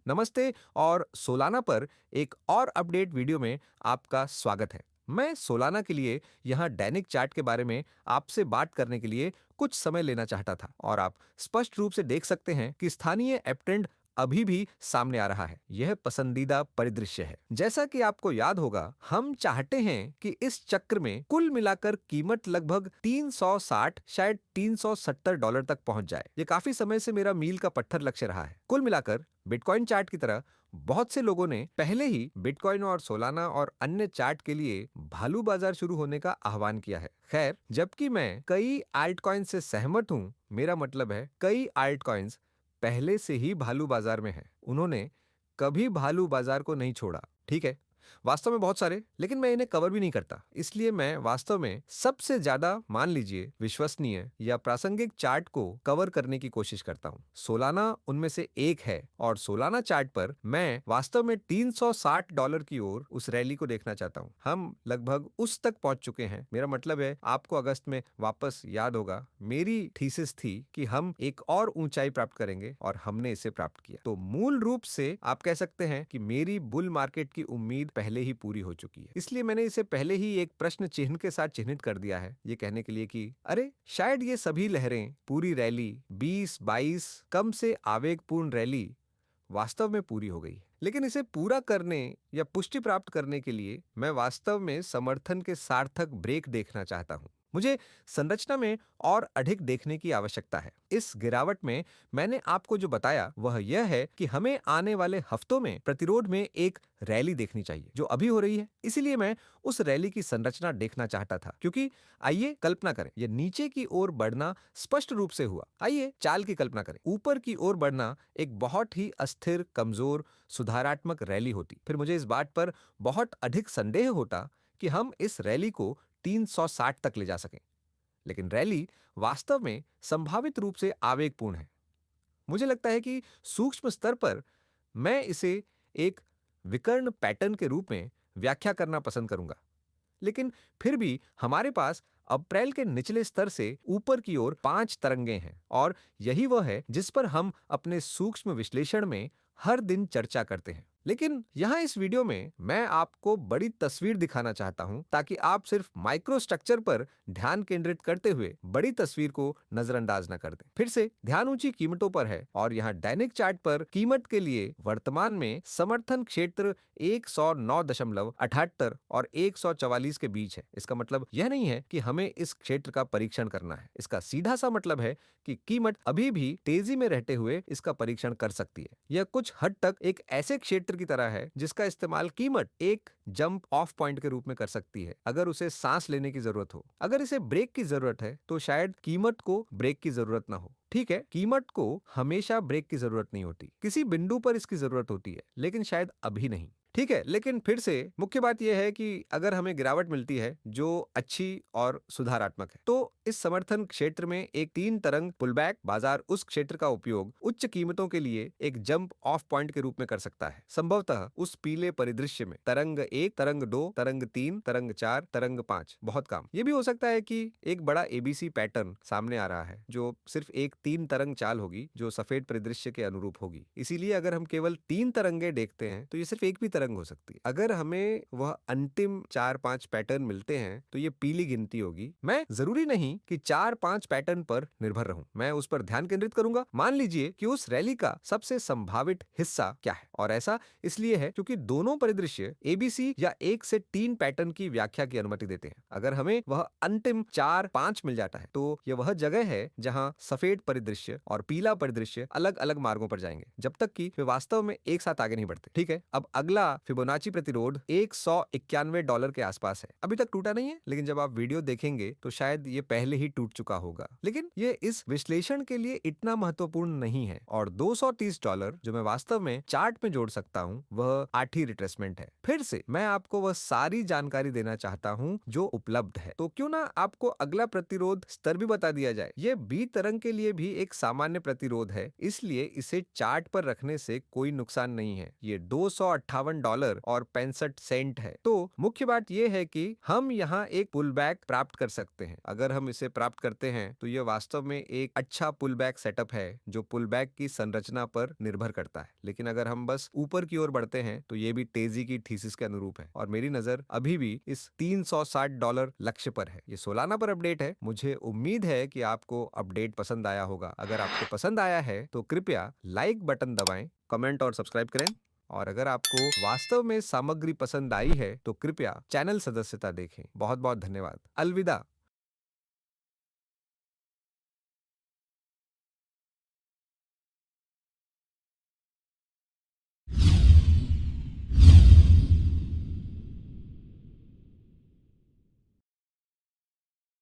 नमस्ते और सोलाना पर एक और अपडेट वीडियो में आपका स्वागत है। मैं सोलाना के लिए यहाँ दैनिक चार्ट के बारे में आपसे बात करने के लिए कुछ समय लेना चाहता था और आप स्पष्ट रूप से देख सकते हैं कि स्थानीय अपट्रेंड अभी भी सामने आ रहा है। यह पसंदीदा परिदृश्य है। जैसा कि आपको याद होगा, हम चाहते हैं कि इस चक्र में कुल मिलाकर कीमत लगभग 360 शायद $370 तक पहुंच जाए। ये काफी समय से मेरा मील का पत्थर लक्ष्य रहा है। कुल मिलाकर बिटकॉइन चार्ट की तरह बहुत से लोगों ने पहले ही बिटकॉइन और सोलाना और अन्य चार्ट के लिए भालू बाजार शुरू होने का आह्वान किया है। खैर, जबकि मैं कई आल्ट कॉइन से सहमत हूं, मेरा मतलब है कई आल्ट कॉइन्स पहले से ही भालू बाजार में है। उन्होंने कभी भालू बाजार को नहीं छोड़ा। ठीक है, वास्तव में बहुत सारे, लेकिन मैं इन्हें कवर भी नहीं करता। इसलिए मैं वास्तव में सबसे ज्यादा, मान लीजिए, विश्वसनीय या प्रासंगिक चार्ट को कवर करने की कोशिश करता हूं। सोलाना उनमें से एक है और सोलाना चार्ट पर मैं वास्तव में $360 की ओर उस रैली को देखना चाहता हूं। हम लगभग उस तक पहुंच चुके हैं। मेरा मतलब है, आपको अगस्त में वापस याद होगा, मेरी थीसिस थी कि हम एक और ऊंचाई प्राप्त करेंगे और हमने इसे प्राप्त किया। तो मूल रूप से आप कह सकते हैं कि मेरी बुल मार्केट की उम्मीद पहले ही पूरी हो चुकी है। इसलिए मैंने इसे पहले ही एक प्रश्न चिन्ह के साथ चिन्हित कर दिया है, ये कहने के लिए कि अरे, शायद ये सभी लहरें, पूरी रैली 20-22 कम से आवेगपूर्ण रैली वास्तव में पूरी हो गई है। लेकिन इसे पूरा करने या पुष्टि प्राप्त करने के लिए मैं वास्तव में समर्थन के सार्थक ब्रेक देखना चाहता हूं। मुझे संरचना में और अधिक देखने की आवश्यकता है। इस गिरावट में मैंने आपको जो बताया वह यह है कि हमें आने वाले हफ्तों में प्रतिरोध में एक रैली देखनी चाहिए, जो अभी हो रही है। इसीलिए मैं उस रैली की संरचना देखना चाहता था, क्योंकि आइए कल्पना करें, यह नीचे की ओर बढ़ना स्पष्ट रूप से हुआ। आइए चाल की कल्पना करें, ऊपर की ओर बढ़ना एक बहुत ही अस्थिर, कमजोर, सुधारात्मक रैली होती। फिर मुझे इस बात पर बहुत अधिक संदेह होता कि हम इस रैली को 360 तक ले जा सकें। लेकिन रैली वास्तव में संभावित रूप से आवेगपूर्ण है। मुझे लगता है कि सूक्ष्म स्तर पर मैं इसे एक विकर्ण पैटर्न के रूप में व्याख्या करना पसंद करूंगा। लेकिन फिर भी हमारे पास अप्रैल के निचले स्तर से ऊपर की ओर 5 तरंगे हैं और यही वह है जिस पर हम अपने सूक्ष्म विश्लेषण में हर दिन चर्चा करते हैं। लेकिन यहां इस वीडियो में मैं आपको बड़ी तस्वीर दिखाना चाहता हूं, ताकि आप सिर्फ माइक्रो स्ट्रक्चर पर ध्यान केंद्रित करते हुए बड़ी तस्वीर को नजरअंदाज न कर दें। फिर से ध्यान ऊंची कीमतों पर है और यहां दैनिक चार्ट पर कीमत के लिए वर्तमान में समर्थन क्षेत्र 109.78 और 144 के बीच है। इसका मतलब यह नहीं है कि हमें इस क्षेत्र का परीक्षण करना है। इसका सीधा सा मतलब है कि कीमत अभी भी तेजी में रहते हुए इसका परीक्षण कर सकती है। यह कुछ हद तक एक ऐसे क्षेत्र की तरह है जिसका इस्तेमाल कीमत एक जंप ऑफ पॉइंट के रूप में कर सकती है, अगर उसे सांस लेने की जरूरत हो। अगर इसे ब्रेक की जरूरत है तो शायद कीमत को ब्रेक की जरूरत ना हो। ठीक है, कीमत को हमेशा ब्रेक की जरूरत नहीं होती, किसी बिंदु पर इसकी जरूरत होती है, लेकिन शायद अभी नहीं। ठीक है, लेकिन फिर से मुख्य बात यह है कि अगर हमें गिरावट मिलती है जो अच्छी और सुधारात्मक है, तो इस समर्थन क्षेत्र में एक 3 तरंग पुलबैक बाजार उस क्षेत्र का उपयोग उच्च कीमतों के लिए एक जंप ऑफ पॉइंट के रूप में कर सकता है। संभवतः उस पीले परिदृश्य में तरंग 1, तरंग 2, तरंग 3, तरंग 4, तरंग 5 बहुत काम। यह भी हो सकता है कि एक बड़ा एबीसी पैटर्न सामने आ रहा है, जो सिर्फ एक 3 तरंग चाल होगी, जो सफेद परिदृश्य के अनुरूप होगी। इसीलिए अगर हम केवल 3 तरंगे देखते हैं तो ये सिर्फ एक भी तरंग हो सकती है। अगर हमें वह अंतिम 4-5 पैटर्न मिलते हैं तो ये पीली गिनती होगी। मैं जरूरी नहीं कि 4-5 पैटर्न पर निर्भर रहूं, मैं उस पर ध्यान केंद्रित करूंगा। मान लीजिए कि उस रैली का सबसे संभावित हिस्सा क्या है, और ऐसा इसलिए है क्योंकि दोनों परिदृश्य एबीसी या 1 से 3 पैटर्न की व्याख्या की अनुमति देते हैं। अगर हमें वह अंतिम 4-5 मिल जाता है तो यह वह जगह है जहां सफेद परिदृश्य और पीला परिदृश्य अलग अलग मार्गों पर जाएंगे, जब तक कि वे वास्तव में एक साथ आगे नहीं बढ़ते। ठीक है, अब अगला फिबोनाची प्रतिरोध $191 के आसपास है। अभी तक टूटा नहीं है, लेकिन जब आप वीडियो देखेंगे तो शायद ये पहले ही टूट चुका होगा। लेकिन ये इस विश्लेषण के लिए इतना महत्वपूर्ण नहीं है, और $230 जो मैं वास्तव में चार्ट में जोड़ सकता हूँ, वह आठी रिट्रेसमेंट है। फिर से मैं आपको वह सारी जानकारी देना चाहता हूँ जो उपलब्ध है, तो क्यों ना आपको अगला प्रतिरोध स्तर भी बता दिया जाए। यह बी तरंग के लिए भी एक सामान्य प्रतिरोध है, इसलिए इसे चार्ट पर रखने से कोई नुकसान नहीं है। ये $57 और 65 सेंट है। तो मुख्य बात यह है कि हम यहाँ एक पुल बैक प्राप्त कर सकते हैं। अगर हम इसे प्राप्त करते हैं तो यह वास्तव में एक अच्छा पुल बैक सेटअप है जो पुल बैक की संरचना पर निर्भर करता है। लेकिन अगर हम बस ऊपर की ओर बढ़ते हैं तो ये भी तेजी की थीसिस के अनुरूप है और मेरी नजर अभी भी इस $360 लक्ष्य पर है। ये सोलाना पर अपडेट है। मुझे उम्मीद है कि आपको अपडेट पसंद आया होगा। अगर आपको पसंद आया है तो कृपया लाइक बटन दबाएं, कमेंट और सब्सक्राइब करें। और अगर आपको वास्तव में सामग्री पसंद आई है तो कृपया चैनल सदस्यता देखें। बहुत बहुत धन्यवाद। अलविदा।